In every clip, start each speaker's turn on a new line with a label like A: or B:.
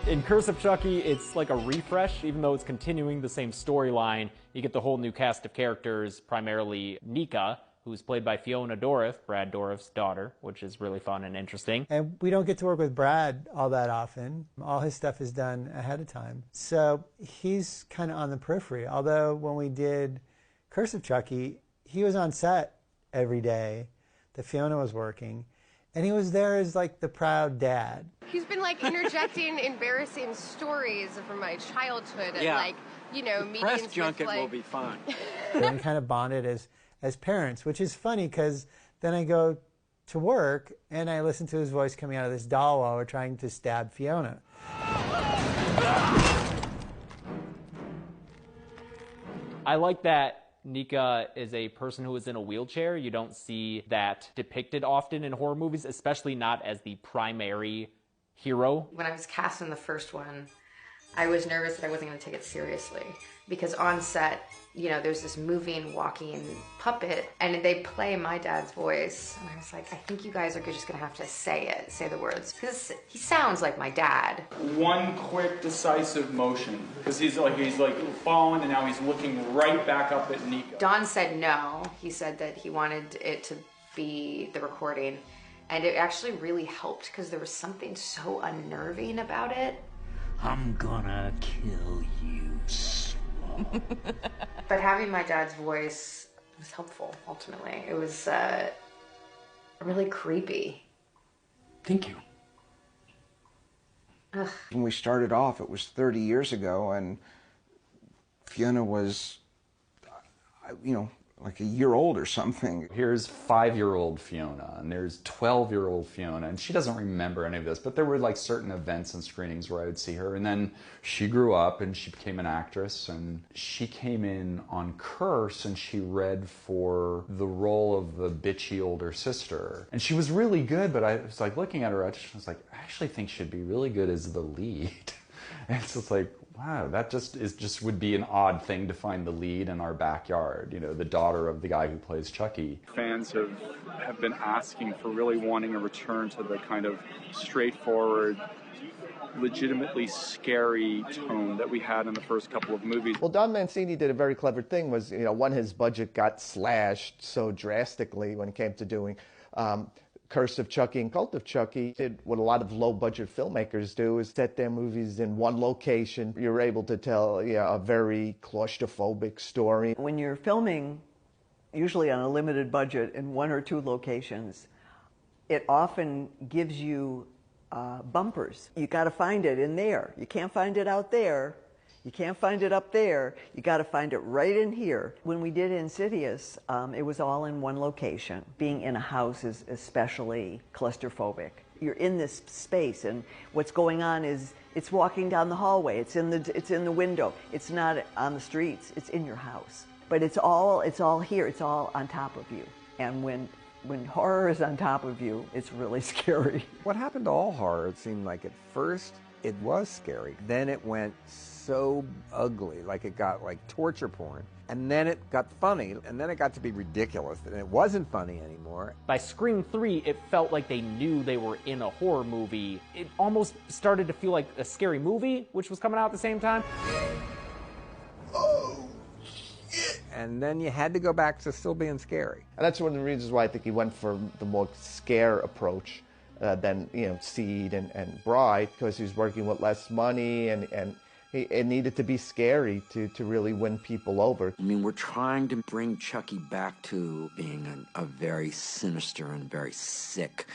A: In Curse of Chucky, it's like a refresh, even though it's continuing the same storyline. You get the whole new cast of characters, primarily Nika, who's played by Fiona Dourif, Brad Dourif's daughter, which is really fun and interesting.
B: And we don't get to work with Brad all that often. All his stuff is done ahead of time. So he's kind of on the periphery. Although when we did Curse of Chucky, he was on set every day that Fiona was working. And he was there as like the proud dad.
C: He's been like interjecting embarrassing stories from my childhood and like, you know, meetings
D: press junket
C: with, like...
D: will be fun.
B: And we kind of bonded as parents, which is funny because then I go to work and I listen to his voice coming out of this doll while we're trying to stab Fiona.
A: I like that Nika is a person who is in a wheelchair. You don't see that depicted often in horror movies, especially not as the primary hero.
E: When I was cast in the first one, I was nervous that I wasn't going to take it seriously because on set, you know, there's this moving, walking puppet and they play my dad's voice. And I was like, I think you guys are just going to have to say the words because he sounds like my dad.
F: One quick, decisive motion because he's like falling and now he's looking right back up at Nika.
E: Don said no. He said that he wanted it to be the recording. And it actually really helped because there was something so unnerving about it.
G: I'm gonna kill you slow.
E: But having my dad's voice was helpful, ultimately. It was really creepy.
D: Thank you.
E: Ugh.
H: When we started off, it was 30 years ago, and Fiona was, you know, like a year old or something.
I: Here's 5-year-old Fiona, and there's 12-year-old Fiona, and she doesn't remember any of this, but there were like certain events and screenings where I would see her, and then she grew up and she became an actress, and she came in on Curse, and she read for the role of the bitchy older sister. And she was really good, but I was like looking at her, I was like, I actually think she'd be really good as the lead. And it's just like, wow, that just would be an odd thing to find the lead in our backyard, you know, the daughter of the guy who plays Chucky.
F: Fans have been asking for really wanting a return to the kind of straightforward, legitimately scary tone that we had in the first couple of movies.
J: Well, Don Mancini did a very clever thing was, you know, when his budget got slashed so drastically when it came to doing Curse of Chucky and Cult of Chucky, did what a lot of low-budget filmmakers do, is set their movies in one location. You're able to tell a very claustrophobic story.
K: When you're filming, usually on a limited budget in 1 or 2 locations, it often gives you bumpers. You got to find it in there. You can't find it out there. You can't find it up there. You got to find it right in here. When we did Insidious, it was all in one location. Being in a house is especially claustrophobic. You're in this space, and what's going on is it's walking down the hallway. It's in the window. It's not on the streets. It's in your house. But it's all here. It's all on top of you. And when horror is on top of you, it's really scary.
L: What happened to all horror? It seemed like at first it was scary. Then it went so ugly, like it got like torture porn. And then it got funny, and then it got to be ridiculous, and it wasn't funny anymore.
A: By Scream 3, it felt like they knew they were in a horror movie. It almost started to feel like a scary movie, which was coming out at the same time.
L: Oh, shit. And then you had to go back to still being scary.
J: And that's one of the reasons why I think he went for the more scare approach than, you know, Seed and Bride, because he was working with less money, and it needed to be scary to really win people over.
G: I mean, we're trying to bring Chucky back to being a very sinister and very sick,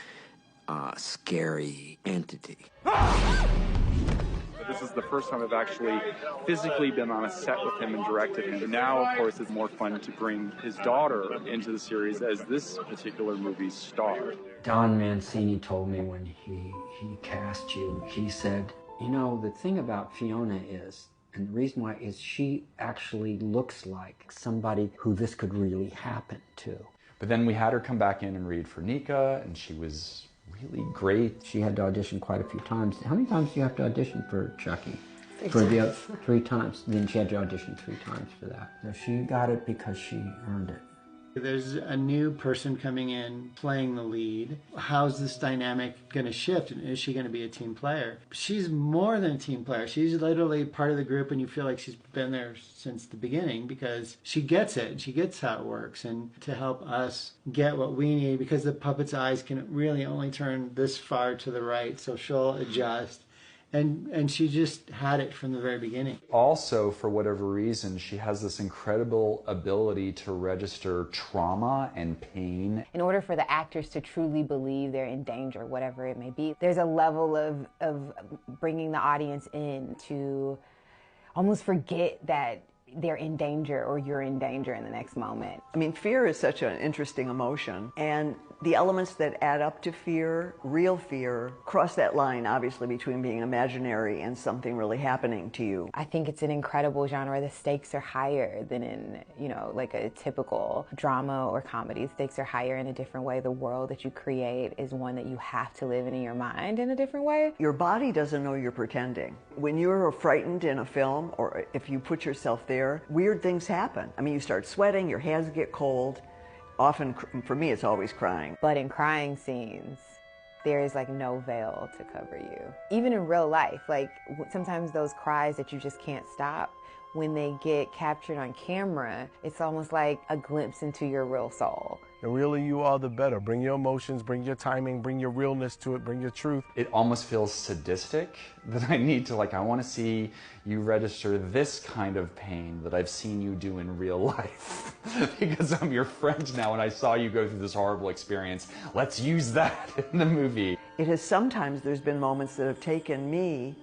G: scary entity.
F: This is the first time I've actually physically been on a set with him and directed him. Now, of course, it's more fun to bring his daughter into the series as this particular movie's star.
D: Don Mancini told me when he cast you, he said, you know, the thing about Fiona is, and the reason why is she actually looks like somebody who this could really happen to.
I: But then we had her come back in and read for Nika, and she was really great.
D: She had to audition quite a few times. How many times do you have to audition for Chucky? 3 times. Then she had to audition 3 times for that. So she got it because she earned it.
B: There's a new person coming in playing the lead. How's this dynamic going to shift? And is she going to be a team player? She's more than a team player. She's literally part of the group, and you feel like she's been there since the beginning because she gets it. She gets how it works. And to help us get what we need, because the puppet's eyes can really only turn this far to the right, so she'll adjust. And she just had it from the very beginning.
I: Also, for whatever reason, she has this incredible ability to register trauma and pain.
M: In order for the actors to truly believe they're in danger, whatever it may be, there's a level of bringing the audience in to almost forget that they're in danger or you're in danger in the next moment.
K: I mean, fear is such an interesting emotion, and the elements that add up to fear, real fear, cross that line, obviously, between being imaginary and something really happening to you.
M: I think it's an incredible genre. The stakes are higher than in, like a typical drama or comedy. The stakes are higher in a different way. The world that you create is one that you have to live in your mind in a different way.
K: Your body doesn't know you're pretending. When you're frightened in a film, or if you put yourself there, weird things happen. I mean, you start sweating, your hands get cold. Often, for me, it's always crying.
M: But in crying scenes, there is like no veil to cover you. Even in real life, like sometimes those cries that you just can't stop, when they get captured on camera, it's almost like a glimpse into your real soul.
N: The realer you are, the better. Bring your emotions, bring your timing, bring your realness to it, bring your truth.
I: It almost feels sadistic that I need to, I want to see you register this kind of pain that I've seen you do in real life. Because I'm your friend now and I saw you go through this horrible experience. Let's use that in the movie.
K: It has sometimes, there's been moments that have taken me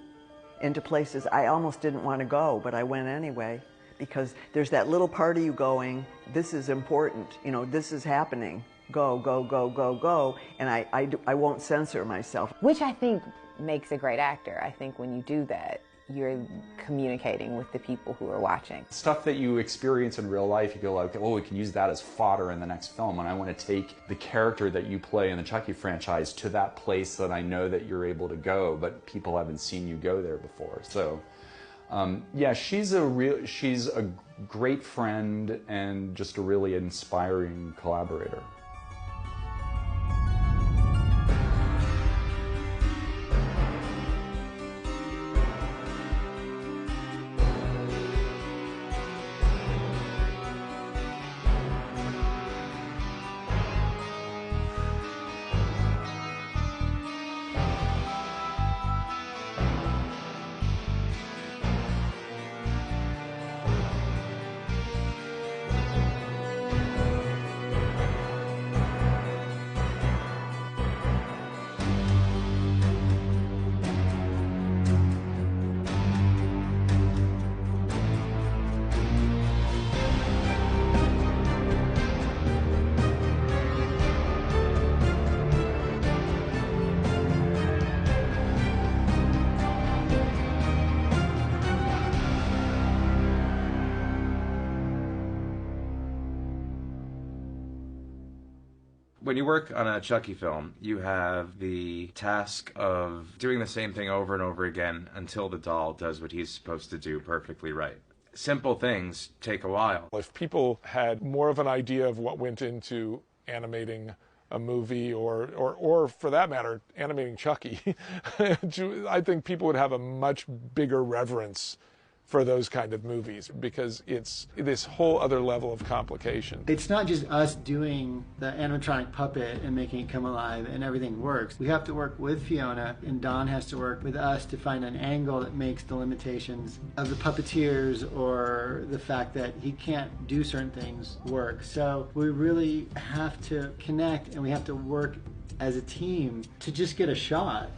K: into places I almost didn't want to go, but I went anyway. Because there's that little part of you going, this is important, this is happening, go, go, go, go, go, and I won't censor myself.
M: Which I think makes a great actor. I think when you do that, you're communicating with the people who are watching.
I: Stuff that you experience in real life, you go like, oh, we can use that as fodder in the next film, and I want to take the character that you play in the Chucky franchise to that place that I know that you're able to go, but people haven't seen you go there before. So. Yeah, she's a great friend and just a really inspiring collaborator.
O: When you work on a Chucky film, you have the task of doing the same thing over and over again until the doll does what he's supposed to do perfectly right. Simple things take a while.
N: If people had more of an idea of what went into animating a movie or for that matter, animating Chucky, I think people would have a much bigger reverence for those kind of movies, because it's this whole other level of complication.
B: It's not just us doing the animatronic puppet and making it come alive and everything works. We have to work with Fiona, and Don has to work with us to find an angle that makes the limitations of the puppeteers or the fact that he can't do certain things work. So we really have to connect, and we have to work as a team to just get a shot.